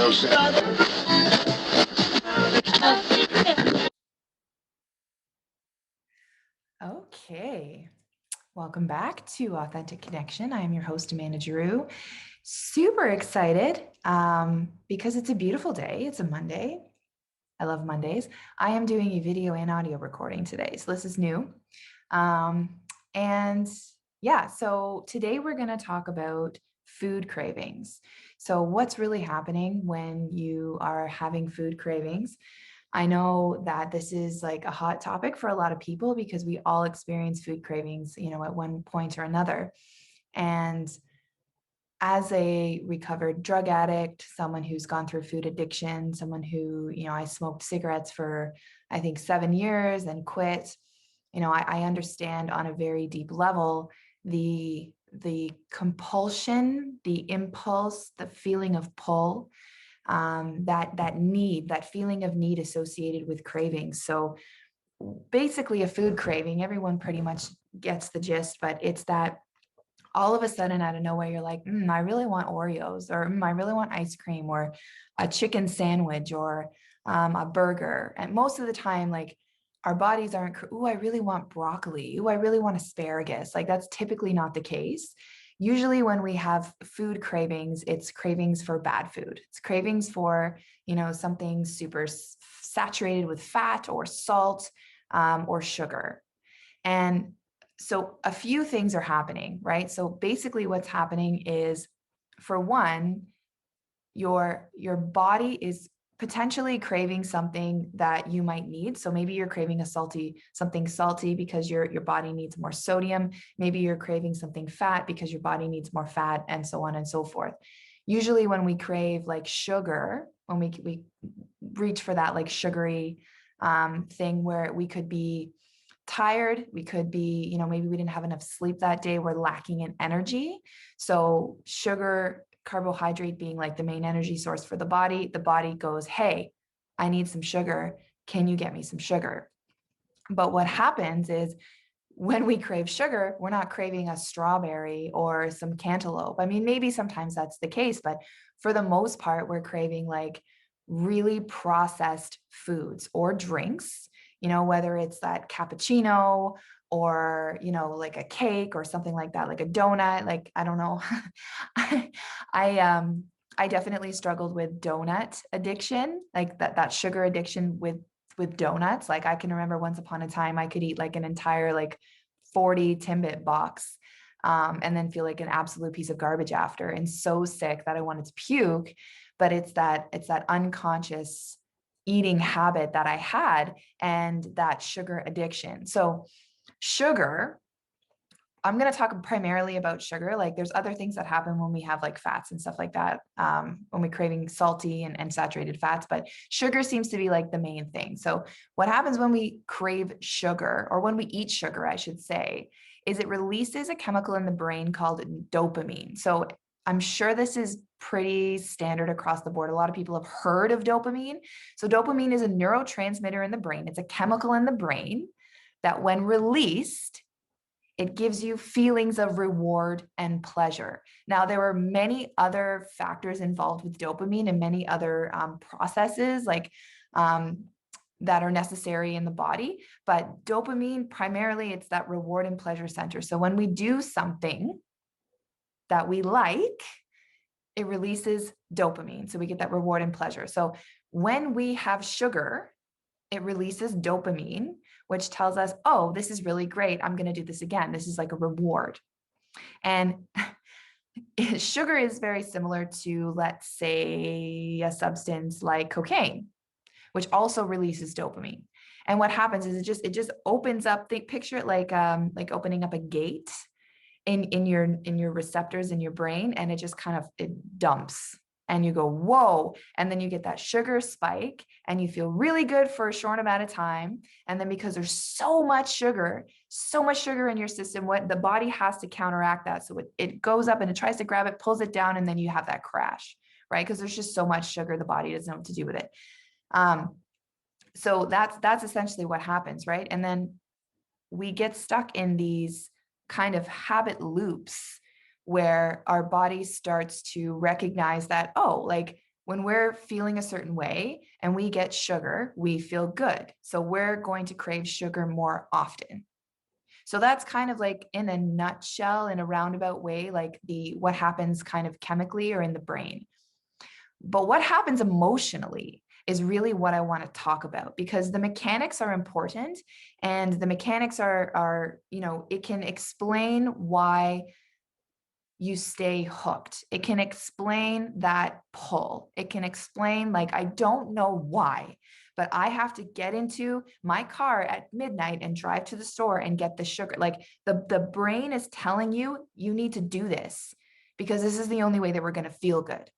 Okay, welcome back to Authentic Connection. I am your host, Amanda Giroux. Super excited because it's a beautiful day. It's a Monday. I love Mondays. I am doing a video and audio recording today, so this is new. And yeah, so today we're going to talk about food cravings. So what's really happening when you are having food cravings? I know that this is like a hot topic for a lot of people because we all experience food cravings, at one point or another. And as a recovered drug addict, someone who's gone through food addiction, someone who, I smoked cigarettes for, I think, 7 years and quit, I understand on a very deep level the compulsion, the impulse, the feeling of pull, that feeling of need associated with cravings. So basically a food craving, everyone pretty much gets the gist, but it's that all of a sudden out of nowhere, you're like, I really want Oreos, or I really want ice cream, or a chicken sandwich, or a burger. And most of the time, like, our bodies aren't, I really want broccoli. I really want asparagus. Like, that's typically not the case. Usually when we have food cravings, it's cravings for bad food. It's cravings for, something super saturated with fat or salt, or sugar. And so a few things are happening, right? So basically what's happening is, for one, your body is potentially craving something that you might need. So maybe you're craving something salty because your body needs more sodium. Maybe you're craving something fat because your body needs more fat, and so on and so forth. Usually when we crave like sugar, when we reach for that like sugary thing where we could be tired, we could be, maybe we didn't have enough sleep that day, we're lacking in energy. So sugar, carbohydrate being like the main energy source for the body goes, hey, I need some sugar. Can you get me some sugar? But what happens is, when we crave sugar, we're not craving a strawberry or some cantaloupe. I mean, maybe sometimes that's the case, but for the most part, we're craving like really processed foods or drinks, whether it's that cappuccino or, like a cake or something like that, like a donut. Like, I don't know. I definitely struggled with donut addiction, like that sugar addiction with donuts. Like, I can remember once upon a time I could eat like an entire like 40 Timbit box, and then feel like an absolute piece of garbage after, and so sick that I wanted to puke. But it's that unconscious eating habit that I had, and that sugar addiction. So sugar, I'm going to talk primarily about sugar. Like, there's other things that happen when we have like fats and stuff like that, when we're craving salty and saturated fats, but sugar seems to be like the main thing. So what happens when we crave sugar, or when we eat sugar, I should say, is it releases a chemical in the brain called dopamine. So I'm sure this is pretty standard across the board. A lot of people have heard of dopamine. So dopamine is a neurotransmitter in the brain. It's a chemical in the brain that, when released, it gives you feelings of reward and pleasure. Now, there are many other factors involved with dopamine, and many other processes like that are necessary in the body. But dopamine, primarily, it's that reward and pleasure center. So when we do something that we like, it releases dopamine. So we get that reward and pleasure. So when we have sugar, it releases dopamine, which tells us, oh, this is really great. I'm going to do this again. This is like a reward. And sugar is very similar to, let's say, a substance like cocaine, which also releases dopamine. And what happens is it just opens up. Picture it like opening up a gate in your receptors in your brain, and it just kind of, it dumps. And you go, whoa. And then you get that sugar spike, and you feel really good for a short amount of time. And then, because there's so much sugar in your system, what the body has to counteract that. So it goes up and it tries to grab it, pulls it down, and then you have that crash, right? Because there's just so much sugar, the body doesn't know what to do with it. So that's essentially what happens, right? And then we get stuck in these kind of habit loops where our body starts to recognize that, oh, like, When we're feeling a certain way and we get sugar, we feel good. So we're going to crave sugar more often. So that's kind of like in a nutshell, in a roundabout way, like what happens kind of chemically or in the brain. But what happens emotionally is really what I want to talk about, because the mechanics are important, and the mechanics are, it can explain why you stay hooked. It can explain that pull. It can explain, like, I don't know why, but I have to get into my car at midnight and drive to the store and get the sugar. Like the brain is telling you, you need to do this because this is the only way that we're going to feel good.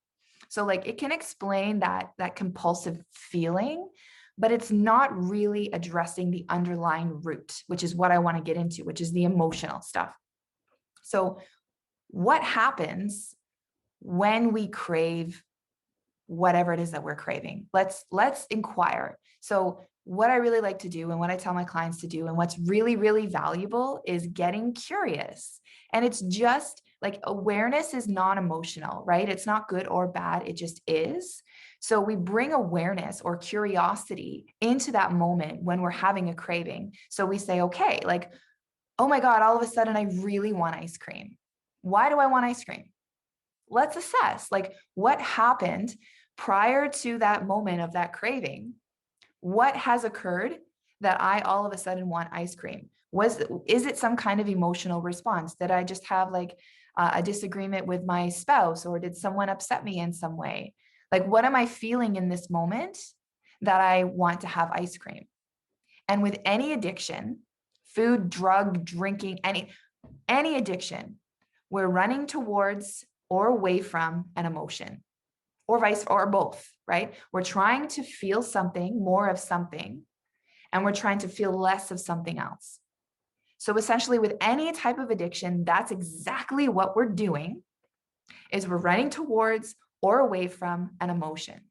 So like it can explain that compulsive feeling, but it's not really addressing the underlying root, which is what I want to get into, which is the emotional stuff. So what happens when we crave whatever it is that we're craving? Let's inquire. So what I really like to do and what I tell my clients to do and what's really, really valuable is getting curious. And it's just like awareness is non-emotional, right? It's not good or bad. It just is. So we bring awareness or curiosity into that moment when we're having a craving. So we say, okay, like, oh my God, all of a sudden I really want ice cream. Why do I want ice cream? Let's assess like what happened prior to that moment of that craving. What has occurred that I all of a sudden want ice cream? Is it some kind of emotional response? Did I just have like a disagreement with my spouse, or did someone upset me in some way? Like, what am I feeling in this moment that I want to have ice cream? And with any addiction, food, drug, drinking, any addiction, we're running towards or away from an emotion, or vice or both, right? We're trying to feel something, more of something, and we're trying to feel less of something else. So essentially with any type of addiction, that's exactly what we're doing, is we're running towards or away from an emotion.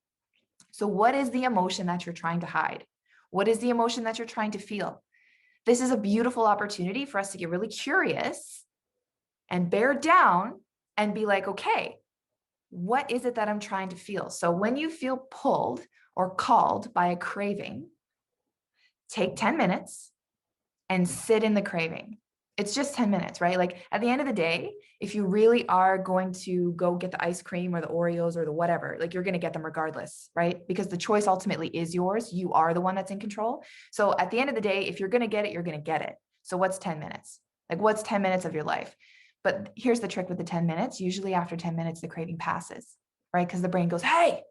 So what is the emotion that you're trying to hide? What is the emotion that you're trying to feel? This is a beautiful opportunity for us to get really curious and bear down and be like, okay, what is it that I'm trying to feel? So when you feel pulled or called by a craving, take 10 minutes and sit in the craving. It's just 10 minutes, right? Like at the end of the day, if you really are going to go get the ice cream or the Oreos or the whatever, like you're going to get them regardless, right? Because the choice ultimately is yours. You are the one that's in control. So at the end of the day, if you're going to get it, you're going to get it. So what's 10 minutes? Like what's 10 minutes of your life? But here's the trick with the 10 minutes. Usually after 10 minutes, the craving passes, right? Because the brain goes, hey,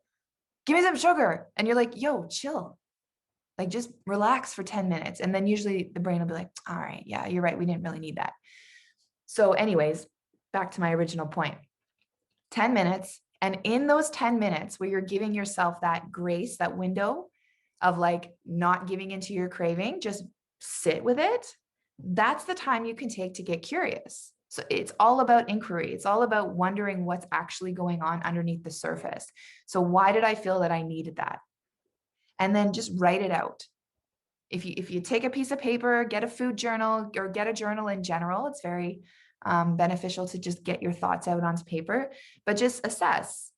give me some sugar. And you're like, yo, chill. Like just relax for 10 minutes. And then usually the brain will be like, all right, yeah, you're right. We didn't really need that. So anyways, back to my original point, 10 minutes. And in those 10 minutes where you're giving yourself that grace, that window of like not giving into your craving, just sit with it. That's the time you can take to get curious. So it's all about inquiry. It's all about wondering what's actually going on underneath the surface. So why did I feel that I needed that? And then just write it out. If you take a piece of paper, get a food journal, or get a journal in general, it's very beneficial to just get your thoughts out onto paper, but just assess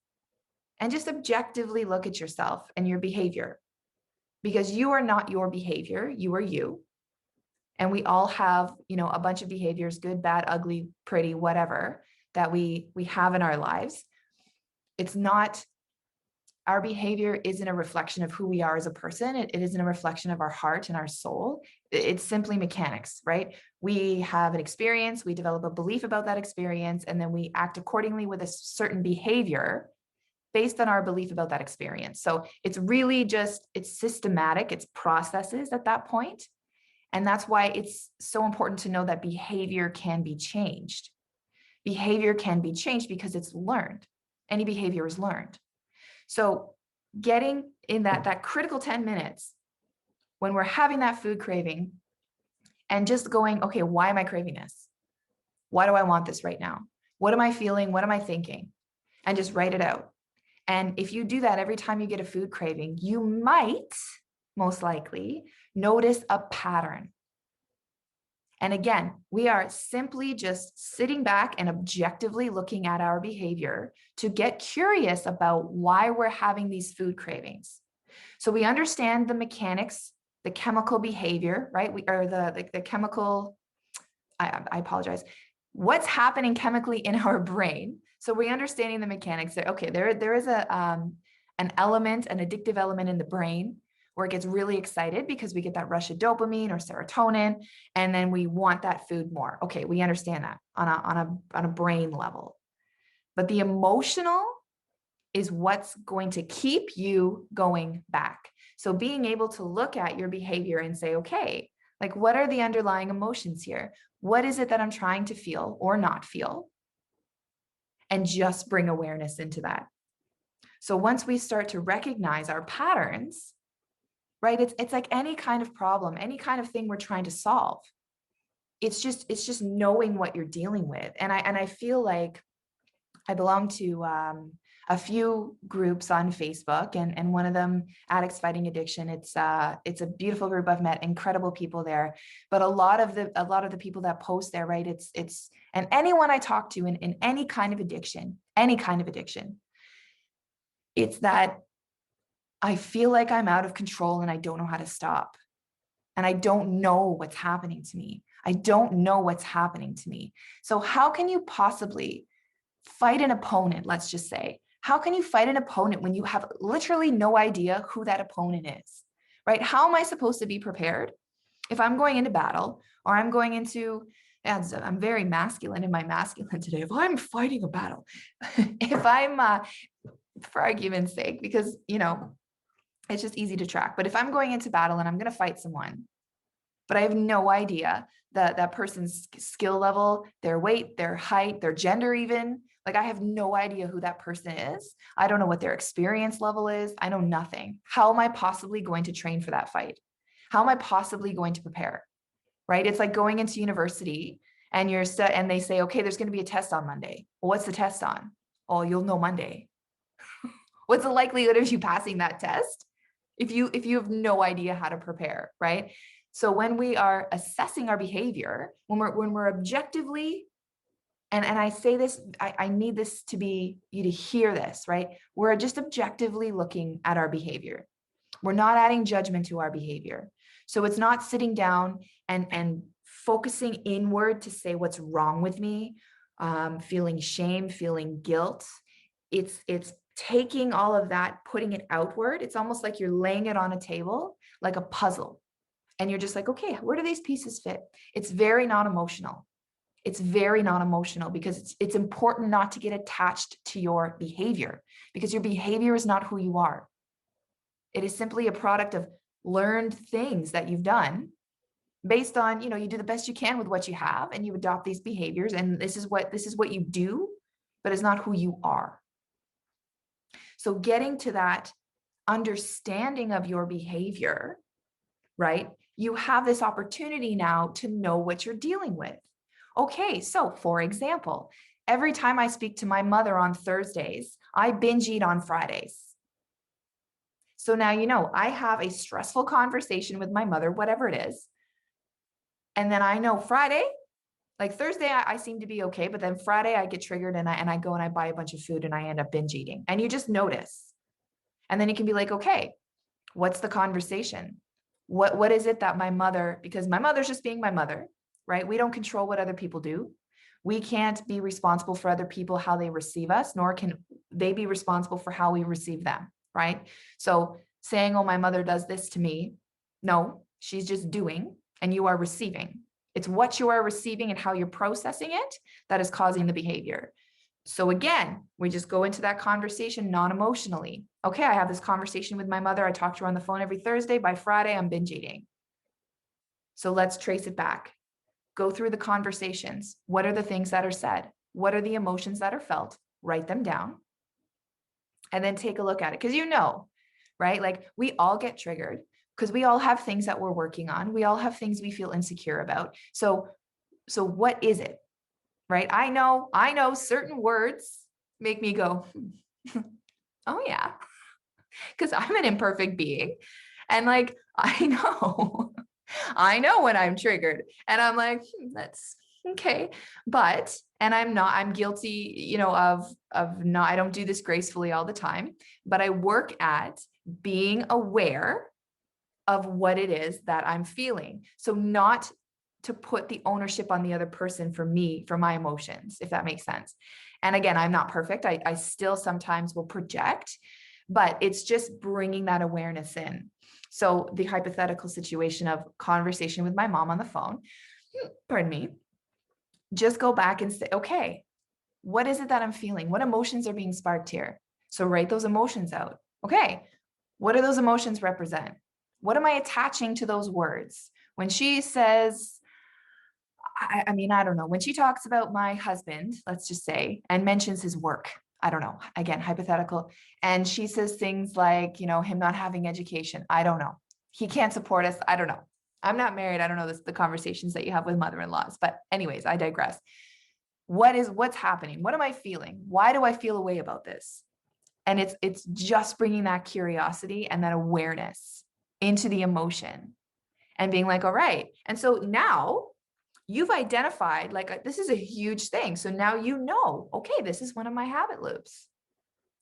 and just objectively look at yourself and your behavior, because you are not your behavior, you are you. And we all have, a bunch of behaviors, good, bad, ugly, pretty, whatever, that we have in our lives. It's not, our behavior isn't a reflection of who we are as a person. It isn't a reflection of our heart and our soul. It's simply mechanics, right? We have an experience, we develop a belief about that experience, and then we act accordingly with a certain behavior based on our belief about that experience. So it's really just, it's systematic, it's processes at that point. And that's why it's so important to know that behavior can be changed. Behavior can be changed because it's learned. Any behavior is learned. So getting in that critical 10 minutes when we're having that food craving and just going, okay, why am I craving this? Why do I want this right now? What am I feeling? What am I thinking? And just write it out. And if you do that every time you get a food craving, you might most likely notice a pattern. And again, we are simply just sitting back and objectively looking at our behavior to get curious about why we're having these food cravings. So we understand the mechanics, the chemical behavior, right? The chemical, I apologize. What's happening chemically in our brain. So we're understanding the mechanics there. Okay, there is an element, an addictive element in the brain where it gets really excited because we get that rush of dopamine or serotonin, and then we want that food more. Okay, we understand that on a brain level. But the emotional is what's going to keep you going back. So being able to look at your behavior and say, okay, like what are the underlying emotions here? What is it that I'm trying to feel or not feel? And just bring awareness into that. So once we start to recognize our patterns, right? It's like any kind of problem, any kind of thing we're trying to solve. It's just knowing what you're dealing with. And I feel like I belong to a few groups on Facebook, and one of them, Addicts Fighting Addiction. It's a beautiful group. I've met incredible people there, but a lot of the people that post there, right? It's and anyone I talk to in any kind of addiction, it's that I feel like I'm out of control and I don't know how to stop. And I don't know what's happening to me. So how can you possibly fight an opponent? Let's just say, how can you fight an opponent when you have literally no idea who that opponent is, right? How am I supposed to be prepared if I'm going into battle or I'm going into, as I'm very masculine in my masculine today, if I'm fighting a battle, if I'm, for argument's sake, because, it's just easy to track. But if I'm going into battle and I'm going to fight someone, but I have no idea that person's skill level, their weight, their height, their gender even, like I have no idea who that person is. I don't know what their experience level is. I know nothing. How am I possibly going to train for that fight? How am I possibly going to prepare? Right? It's like going into university and and they say, okay, there's going to be a test on Monday. Well, what's the test on? Oh, you'll know Monday. What's the likelihood of you passing that test if you have no idea how to prepare, right? So when we are assessing our behavior, when we're objectively, and I say this, I need this to be you to hear this, right? We're just objectively looking at our behavior. We're not adding judgment to our behavior. So it's not sitting down and focusing inward to say what's wrong with me, feeling shame, feeling guilt. It's taking all of that, putting it outward. It's almost like you're laying it on a table, like a puzzle. And you're just like, okay, where do these pieces fit? It's very non-emotional. Because it's important not to get attached to your behavior, because your behavior is not who you are. It is simply a product of learned things that you've done based on, you do the best you can with what you have and you adopt these behaviors, and this is what you do, but it's not who you are. So getting to that understanding of your behavior, right? You have this opportunity now to know what you're dealing with. Okay, so for example, every time I speak to my mother on Thursdays, I binge eat on Fridays. So now, I have a stressful conversation with my mother, whatever it is. And then I know Friday, like Thursday, I seem to be okay. But then Friday I get triggered and I go and I buy a bunch of food and I end up binge eating. And you just notice. And then you can be like, okay, what's the conversation? What is it that my mother, because my mother's just being my mother, right? We don't control what other people do. We can't be responsible for other people, how they receive us, nor can they be responsible for how we receive them, right? So saying, oh, my mother does this to me. No, she's just doing and you are receiving. It's what you are receiving and how you're processing it that is causing the behavior. So again, we just go into that conversation non-emotionally. Okay, I have this conversation with my mother. I talk to her on the phone every Thursday. By Friday, I'm binge eating. So let's trace it back. Go through the conversations. What are the things that are said? What are the emotions that are felt? Write them down. And then take a look at it. Because right? Like we all get triggered because we all have things that we're working on. We all have things we feel insecure about. So what is it? Right? I know certain words make me go, oh yeah, because I'm an imperfect being. And like, I know I know when I'm triggered and I'm like, that's okay. But, and I'm guilty, of not, I don't do this gracefully all the time, but I work at being aware of what it is that I'm feeling. So not to put the ownership on the other person for me, for my emotions, if that makes sense. And again, I'm not perfect. I still sometimes will project, but it's just bringing that awareness in. So the hypothetical situation of conversation with my mom on the phone, pardon me, just go back and say, okay, what is it that I'm feeling? What emotions are being sparked here? So write those emotions out. Okay, what do those emotions represent? What am I attaching to those words? When she says, I mean, I don't know, when she talks about my husband, let's just say, and mentions his work, I don't know, again, hypothetical, and she says things like, him not having education, I don't know. He can't support us, I don't know. I'm not married, I don't know the conversations that you have with mother-in-laws, but anyways, I digress. What's happening? What am I feeling? Why do I feel a way about this? And it's just bringing that curiosity and that awareness into the emotion and being like, all right. And so now you've identified, like, this is a huge thing. So now okay, this is one of my habit loops.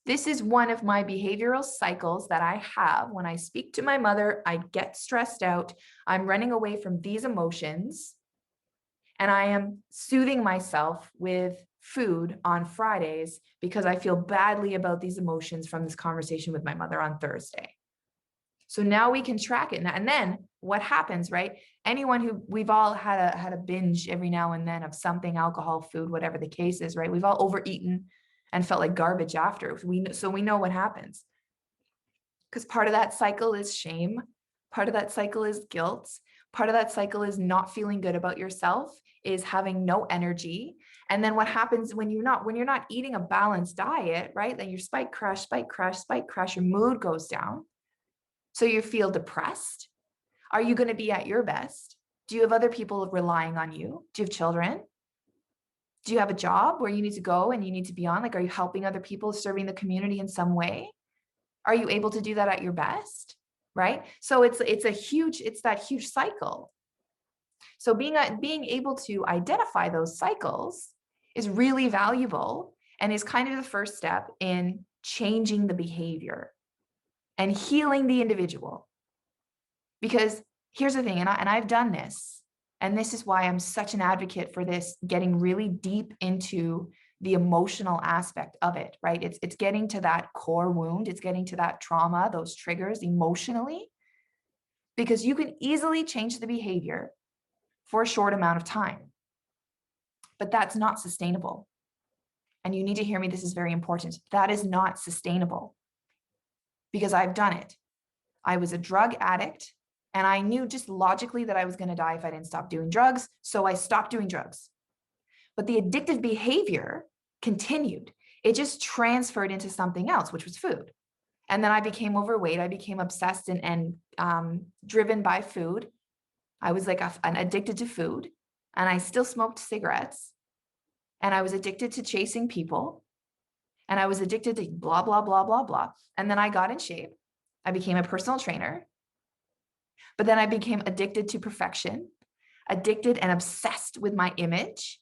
This is one of my behavioral cycles that I have when I speak to my mother. I get stressed out. I'm running away from these emotions. And I am soothing myself with food on Fridays because I feel badly about these emotions from this conversation with my mother on Thursday. So now we can track it. And then what happens, right? Anyone who we've all had a binge every now and then of something, alcohol, food, whatever the case is, right? We've all overeaten and felt like garbage after. So we know what happens. Because part of that cycle is shame. Part of that cycle is guilt. Part of that cycle is not feeling good about yourself, is having no energy. And then what happens when you're not eating a balanced diet, right? Then your spike, crash, your mood goes down. So you feel depressed. Are you going to be at your best? Do you have other people relying on you? Do you have children? Do you have a job where you need to go and you need to be on? Like, are you helping other people, serving the community in some way? Are you able to do that at your best? Right? So it's that huge cycle. So being able to identify those cycles is really valuable and is kind of the first step in changing the behavior and healing the individual. Because here's the thing, and I've done this, and this is why I'm such an advocate for this, getting really deep into the emotional aspect of it, right? It's getting to that core wound, it's getting to that trauma, those triggers emotionally, because you can easily change the behavior for a short amount of time. But that's not sustainable. And you need to hear me, this is very important. That is not sustainable because I've done it. I was a drug addict and I knew just logically that I was going to die if I didn't stop doing drugs. So I stopped doing drugs. But the addictive behavior continued. It just transferred into something else, which was food. And then I became overweight. I became obsessed and driven by food. I was like an addicted to food, and I still smoked cigarettes. And I was addicted to chasing people. And I was addicted to blah, blah, blah, blah, blah. And then I got in shape. I became a personal trainer. But then I became addicted to perfection, addicted and obsessed with my image.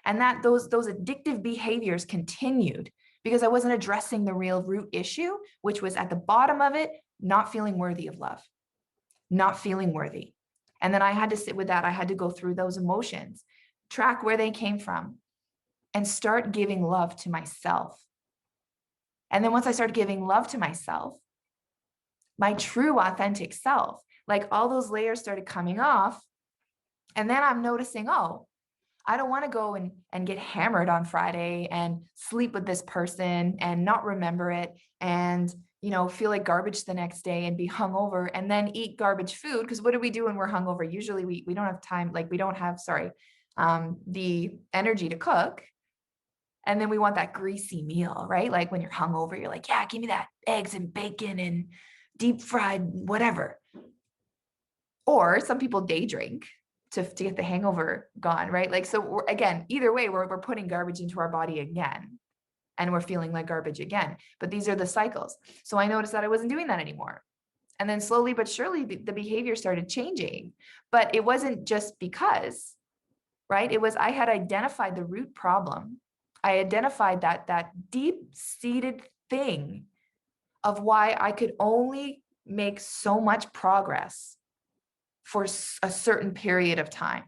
And that those addictive behaviors continued because I wasn't addressing the real root issue, which was at the bottom of it, not feeling worthy of love, not feeling worthy. And then I had to sit with that. I had to go through those emotions, track where they came from, and start giving love to myself. And then once I started giving love to myself, my true authentic self, like all those layers started coming off. And then I'm noticing, oh, I don't want to go and get hammered on Friday and sleep with this person and not remember it and, feel like garbage the next day and be hungover and then eat garbage food. Because what do we do when we're hungover? Usually we don't have time, like we don't have, the energy to cook. And then we want that greasy meal, right? Like when you're hungover, you're like, yeah, give me that eggs and bacon and deep fried, whatever. Or some people day drink to get the hangover gone, right? Like, so again, either way, we're putting garbage into our body again, and we're feeling like garbage again. But these are the cycles. So I noticed that I wasn't doing that anymore. And then slowly but surely the behavior started changing. But it wasn't just because, right? It was, I had identified the root problem. I identified that deep-seated thing of why I could only make so much progress for a certain period of time.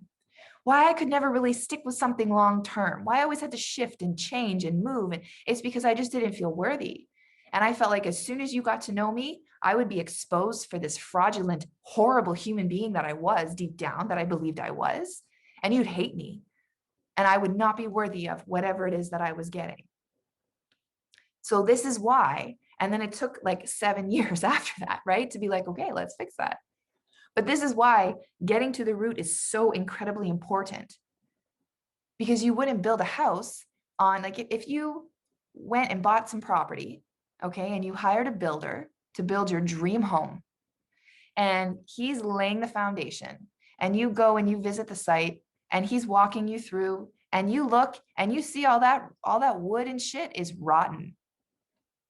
Why I could never really stick with something long term, why I always had to shift and change and move. And it's because I just didn't feel worthy. And I felt like as soon as you got to know me, I would be exposed for this fraudulent, horrible human being that I was deep down, that I believed I was. And you'd hate me. And I would not be worthy of whatever it is that I was getting. So this is why. And then it took like 7 years after that, right? To be like, okay, let's fix that. But this is why getting to the root is so incredibly important, because you wouldn't build a house on, like, if you went and bought some property, okay, and you hired a builder to build your dream home, and he's laying the foundation, and you go and you visit the site, and he's walking you through, and you look and you see all that wood and shit is rotten.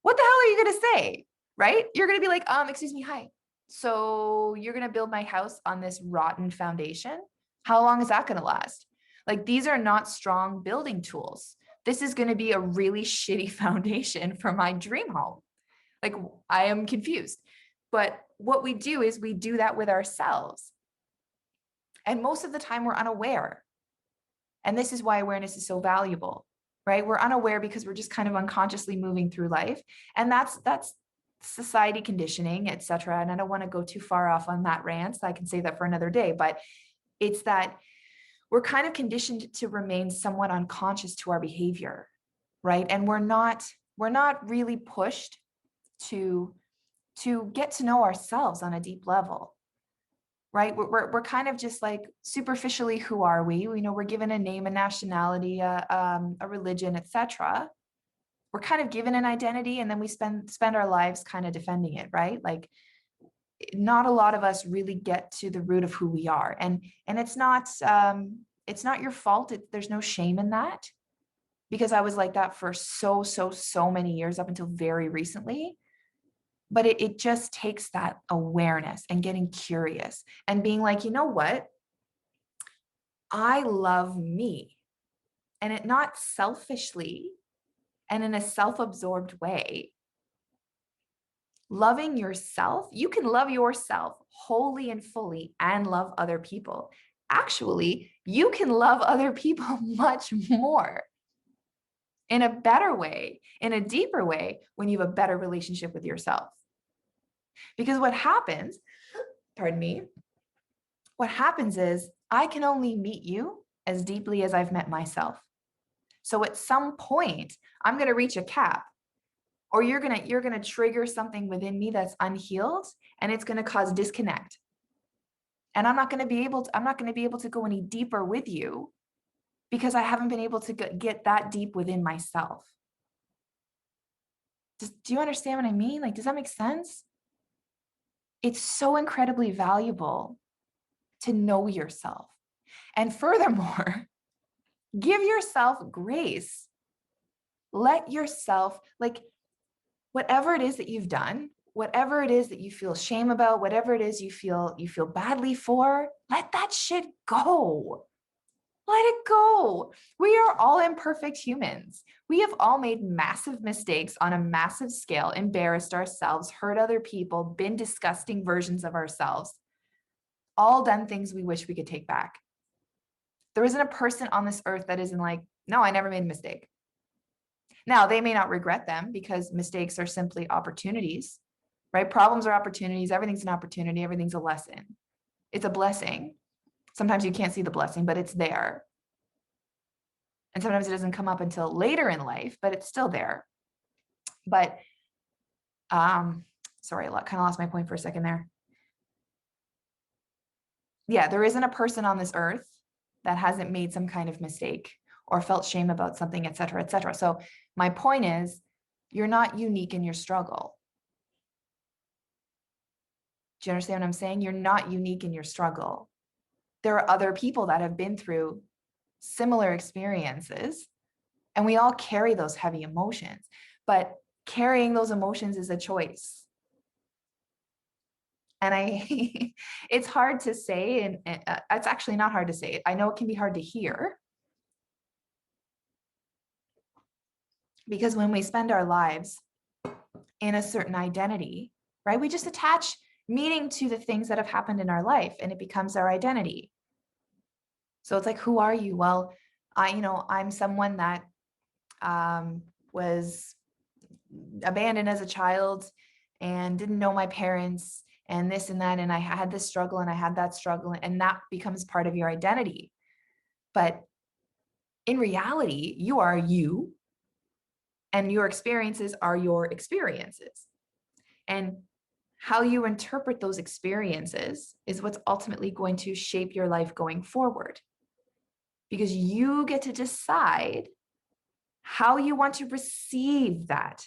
What the hell are you going to say? Right? You're going to be like, excuse me, hi. So you're going to build my house on this rotten foundation? How long is that going to last? Like, these are not strong building tools. This is going to be a really shitty foundation for my dream home. Like, I am confused. But what we do is we do that with ourselves. And most of the time we're unaware. And this is why awareness is so valuable, right? We're unaware because we're just kind of unconsciously moving through life. And that's society conditioning, etc. And I don't want to go too far off on that rant. So I can save that for another day. But it's that we're kind of conditioned to remain somewhat unconscious to our behavior, right? And we're not really pushed to get to know ourselves on a deep level, right? We're kind of just like superficially, who are we? You know, we're given a name, a nationality, a religion, etc. We're kind of given an identity, and then we spend our lives kind of defending it, right? Like, not a lot of us really get to the root of who we are, and it's not your fault. There's no shame in that, because I was like that for so many years up until very recently. But it just takes that awareness and getting curious and being like, you know what? I love me, and it not selfishly and in a self-absorbed way. Loving yourself, you can love yourself wholly and fully and love other people. Actually, you can love other people much more, in a better way, in a deeper way, when you have a better relationship with yourself. Because what happens, pardon me, what happens is I can only meet you as deeply as I've met myself. So at some point, I'm going to reach a cap, or you're going to trigger something within me that's unhealed, and it's going to cause disconnect. And I'm not going to be able to go any deeper with you, because I haven't been able to get that deep within myself. Do you understand what I mean? Like, does that make sense? It's so incredibly valuable to know yourself. And furthermore, give yourself grace. Let yourself, like, whatever it is that you've done, whatever it is that you feel shame about, whatever it is you feel badly for, let that shit go. Let it go. We are all imperfect humans. We have all made massive mistakes on a massive scale, embarrassed ourselves, hurt other people, been disgusting versions of ourselves, all done things we wish we could take back. There isn't a person on this earth that isn't like, no, I never made a mistake. Now, they may not regret them, because mistakes are simply opportunities, right? Problems are opportunities. Everything's an opportunity. Everything's a lesson. It's a blessing. Sometimes you can't see the blessing, but it's there. And sometimes it doesn't come up until later in life, but it's still there. But, sorry, I kind of lost my point for a second there. Yeah, there isn't a person on this earth that hasn't made some kind of mistake or felt shame about something, et cetera, et cetera. So my point is, you're not unique in your struggle. Do you understand what I'm saying? You're not unique in your struggle. There are other people that have been through similar experiences, and we all carry those heavy emotions, but carrying those emotions is a choice. And it's hard to say, and it's actually not hard to say. I know it can be hard to hear, because when we spend our lives in a certain identity, right, we just attach meaning to the things that have happened in our life, and it becomes our identity. So it's like, who are you? Well, I'm someone that was abandoned as a child and didn't know my parents and this and that. And I had this struggle and I had that struggle, and that becomes part of your identity. But in reality, you are you, and your experiences are your experiences. And how you interpret those experiences is what's ultimately going to shape your life going forward. Because you get to decide how you want to receive that.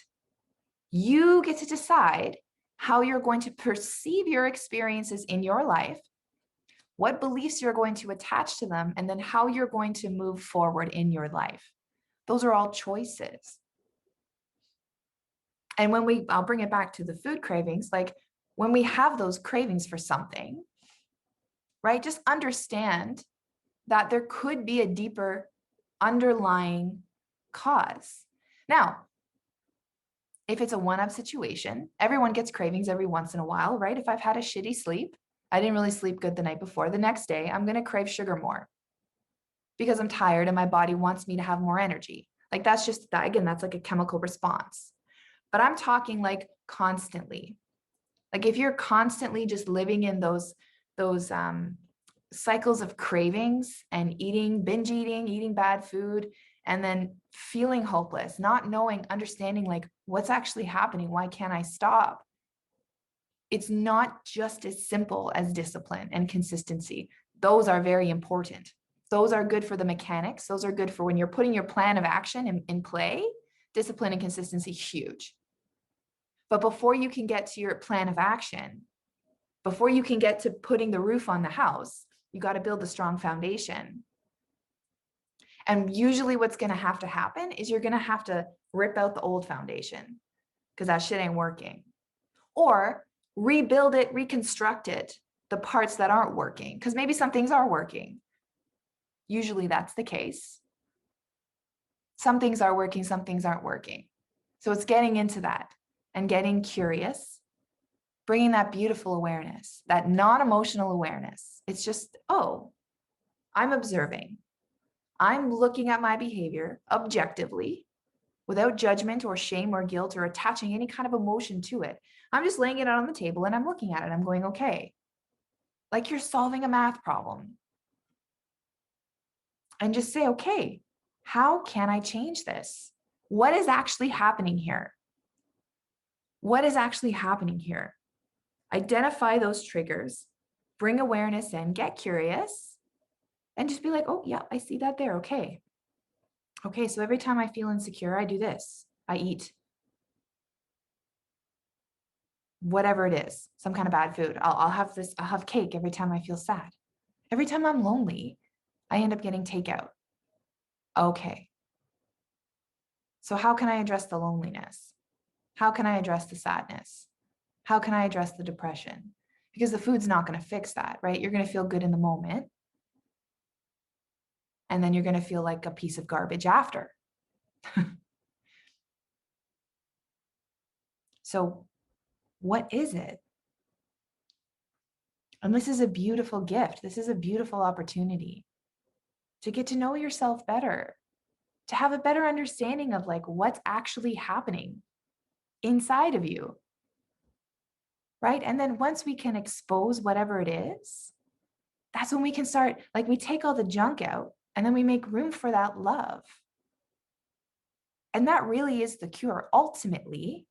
You get to decide how you're going to perceive your experiences in your life, what beliefs you're going to attach to them, and then how you're going to move forward in your life. Those are all choices. And I'll bring it back to the food cravings, like when we have those cravings for something, right? Just understand that there could be a deeper underlying cause. Now, if it's a one-up situation, everyone gets cravings every once in a while, right? If I've had a shitty sleep, I didn't really sleep good the night before, the next day, I'm going to crave sugar more because I'm tired and my body wants me to have more energy. Like that's just that, again, that's like a chemical response. But I'm talking like constantly. Like if you're constantly just living in those cycles of cravings and binge eating bad food, and then feeling hopeless, not knowing, understanding like what's actually happening, why can't I stop? It's not just as simple as discipline and consistency. Those are very important. Those are good for the mechanics. Those are good for when you're putting your plan of action in play. Discipline and consistency, huge. But before you can get to your plan of action, before you can get to putting the roof on the house, you got to build a strong foundation. And usually what's going to happen is you're going to have to rip out the old foundation because that shit ain't working. Or rebuild it, reconstruct it, the parts that aren't working, because maybe some things are working. Usually that's the case. Some things are working, some things aren't working. So it's getting into that and getting curious, bringing that beautiful awareness, that non-emotional awareness. It's just, oh, I'm observing. I'm looking at my behavior objectively without judgment or shame or guilt or attaching any kind of emotion to it. I'm just laying it out on the table and I'm looking at it. I'm going, okay, like you're solving a math problem. And just say, okay, how can I change this? What is actually happening here? What is actually happening here? Identify those triggers, bring awareness in, get curious, and just be like, oh, yeah, I see that there. Okay. Okay, so every time I feel insecure, I do this. I eat whatever it is, some kind of bad food. I'll have cake every time I feel sad. Every time I'm lonely, I end up getting takeout. Okay. So how can I address the loneliness? How can I address the sadness? How can I address the depression? Because the food's not going to fix that, right? You're going to feel good in the moment. And then you're going to feel like a piece of garbage after. So what is it? And this is a beautiful gift. This is a beautiful opportunity to get to know yourself better, to have a better understanding of like what's actually happening inside of you. Right. And then once we can expose whatever it is, that's when we can start, like we take all the junk out and then we make room for that love. And that really is the cure ultimately,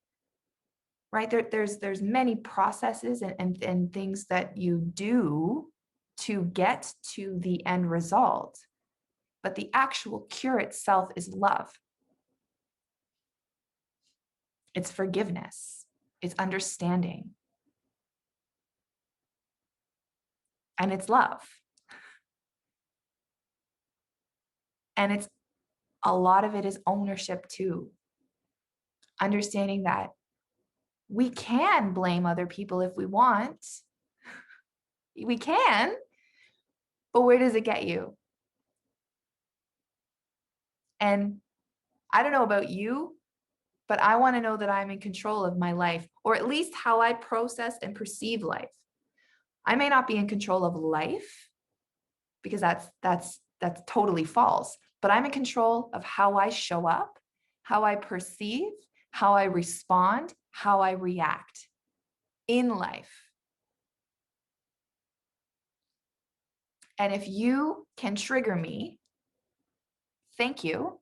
right? There's many processes and things that you do to get to the end result. But the actual cure itself is love. It's forgiveness. It's understanding. And it's love. And it's a lot of it is ownership too. Understanding that we can blame other people if we want. We can, but where does it get you? And I don't know about you, but I want to know that I'm in control of my life, or at least how I process and perceive life. I may not be in control of life because that's totally false, but I'm in control of how I show up, how I perceive, how I respond, how I react in life. And if you can trigger me, thank you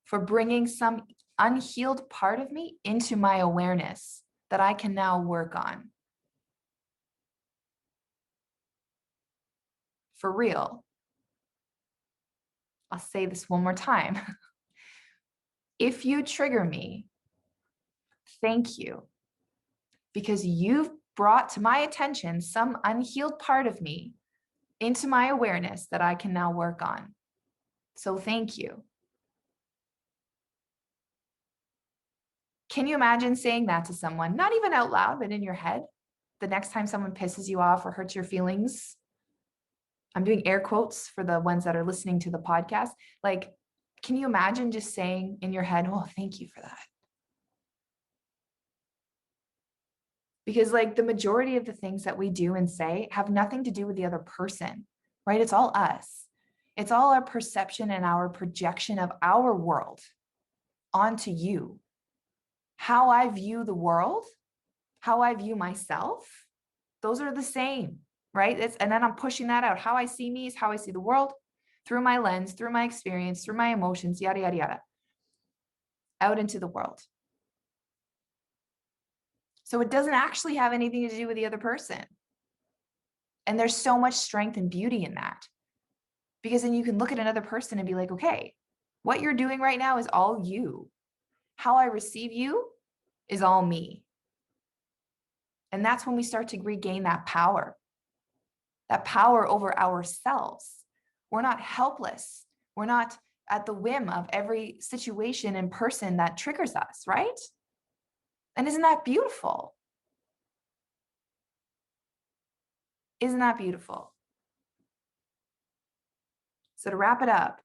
for bringing some unhealed part of me into my awareness that I can now work on. For real. I'll say this one more time. If you trigger me, thank you, because you've brought to my attention some unhealed part of me into my awareness that I can now work on. So thank you. Can you imagine saying that to someone, not even out loud, but in your head, the next time someone pisses you off or hurts your feelings? I'm doing air quotes for the ones that are listening to the podcast. Like, can you imagine just saying in your head, oh, thank you for that? Because like the majority of the things that we do and say have nothing to do with the other person, right? It's all us. It's all our perception and our projection of our world onto you. How I view the world, how I view myself, those are the same, right? And then I'm pushing that out. How I see me is how I see the world through my lens, through my experience, through my emotions, yada, yada, yada, out into the world. So it doesn't actually have anything to do with the other person. And there's so much strength and beauty in that. Because then you can look at another person and be like, okay, what you're doing right now is all you. How I receive you is all me. And that's when we start to regain that power over ourselves. We're not helpless. We're not at the whim of every situation and person that triggers us, right? And isn't that beautiful? Isn't that beautiful? So to wrap it up,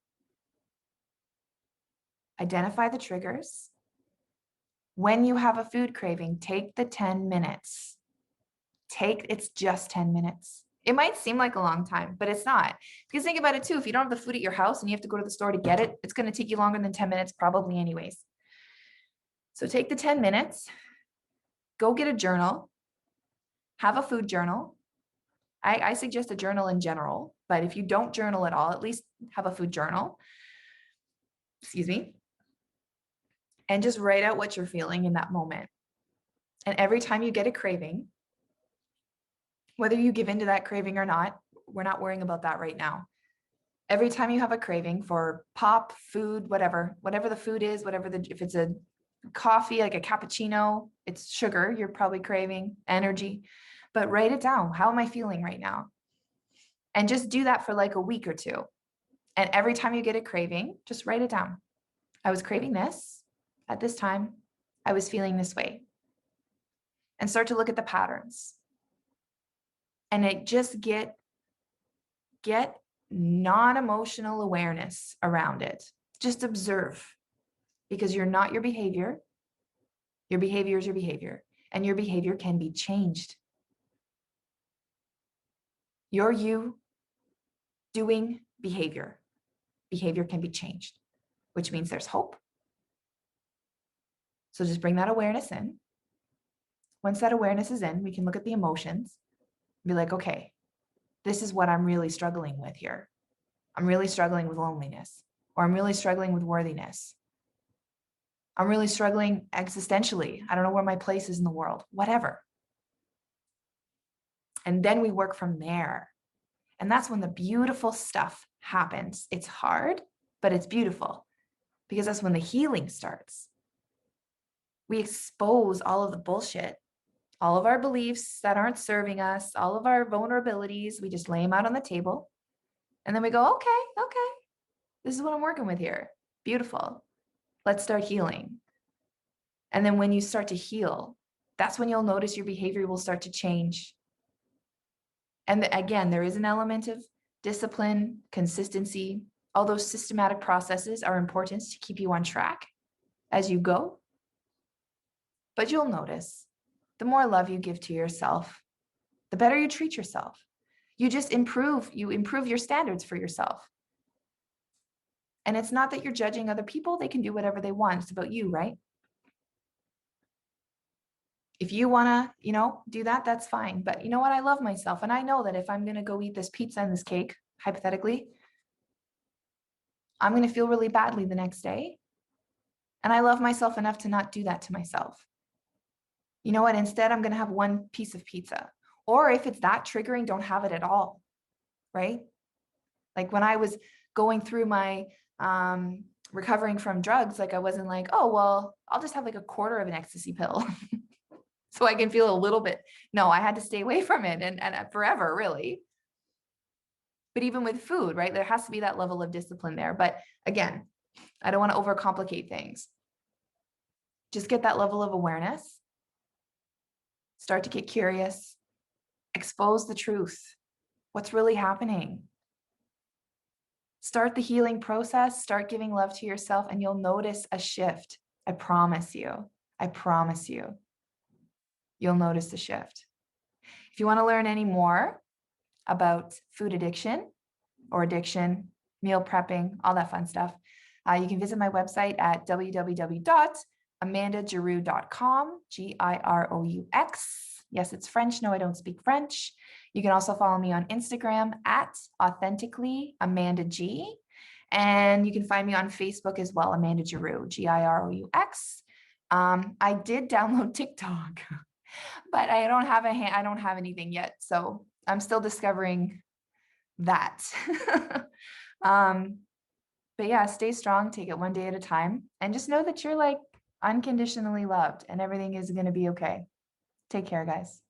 identify the triggers. When you have a food craving, take the 10 minutes. It's just 10 minutes. It might seem like a long time, but it's not. Because think about it too. If you don't have the food at your house and you have to go to the store to get it, it's going to take you longer than 10 minutes, probably anyways. So take the 10 minutes, go get a journal, have a food journal. I suggest a journal in general, but if you don't journal at all, at least have a food journal. Excuse me. And just write out what you're feeling in that moment. And every time you get a craving, whether you give into that craving or not, we're not worrying about that right now. Every time you have a craving for pop, food, whatever the food is, if it's a coffee, like a cappuccino, it's sugar, you're probably craving energy, but write it down. How am I feeling right now? And just do that for like a week or two. And every time you get a craving, just write it down. I was craving this at this time. I was feeling this way. And start to look at the patterns. And it just get non-emotional awareness around it. Just observe, because you're not your behavior. Your behavior is your behavior, and your behavior can be changed. You're you doing behavior. Behavior can be changed, which means there's hope. So just bring that awareness in. Once that awareness is in, we can look at the emotions and be like, okay, this is what I'm really struggling with here. I'm really struggling with loneliness, or I'm really struggling with worthiness. I'm really struggling existentially. I don't know where my place is in the world, whatever. And then we work from there. And that's when the beautiful stuff happens. It's hard, but it's beautiful, because that's when the healing starts. We expose all of the bullshit, all of our beliefs that aren't serving us, all of our vulnerabilities. We just lay them out on the table. And then we go, okay, this is what I'm working with here. Beautiful. Let's start healing. And then when you start to heal, that's when you'll notice your behavior will start to change. And again, there is an element of discipline, consistency. All those systematic processes are important to keep you on track as you go. But you'll notice the more love you give to yourself, the better you treat yourself. You improve your standards for yourself. And it's not that you're judging other people. They can do whatever they want. It's about you, right? If you want to, do that, that's fine. But you know what? I love myself. And I know that if I'm going to go eat this pizza and this cake, hypothetically, I'm going to feel really badly the next day. And I love myself enough to not do that to myself. You know what? Instead, I'm going to have one piece of pizza. Or if it's that triggering, don't have it at all, right? Like when I was going through my recovering from drugs, like I wasn't like, oh, well, I'll just have like a quarter of an ecstasy pill so I can feel a little bit. No, I had to stay away from it and forever, really. But even with food, right, there has to be that level of discipline there. But again, I don't want to overcomplicate things. Just get that level of awareness. Start to get curious. Expose the truth. What's really happening? Start the healing process. Start giving love to yourself, and you'll notice a shift. I promise you. I promise you. You'll notice the shift. If you want to learn any more about food addiction or addiction, meal prepping, all that fun stuff, you can visit my website at www.amandagiroux.com, Giroux. Yes, it's French. No, I don't speak French. You can also follow me on Instagram at authentically Amanda G. And you can find me on Facebook as well, Amanda Giroux, Giroux. I did download TikTok, but I don't have anything yet. So I'm still discovering that. But yeah, stay strong, take it one day at a time, and just know that you're like unconditionally loved and everything is going to be okay. Take care, guys.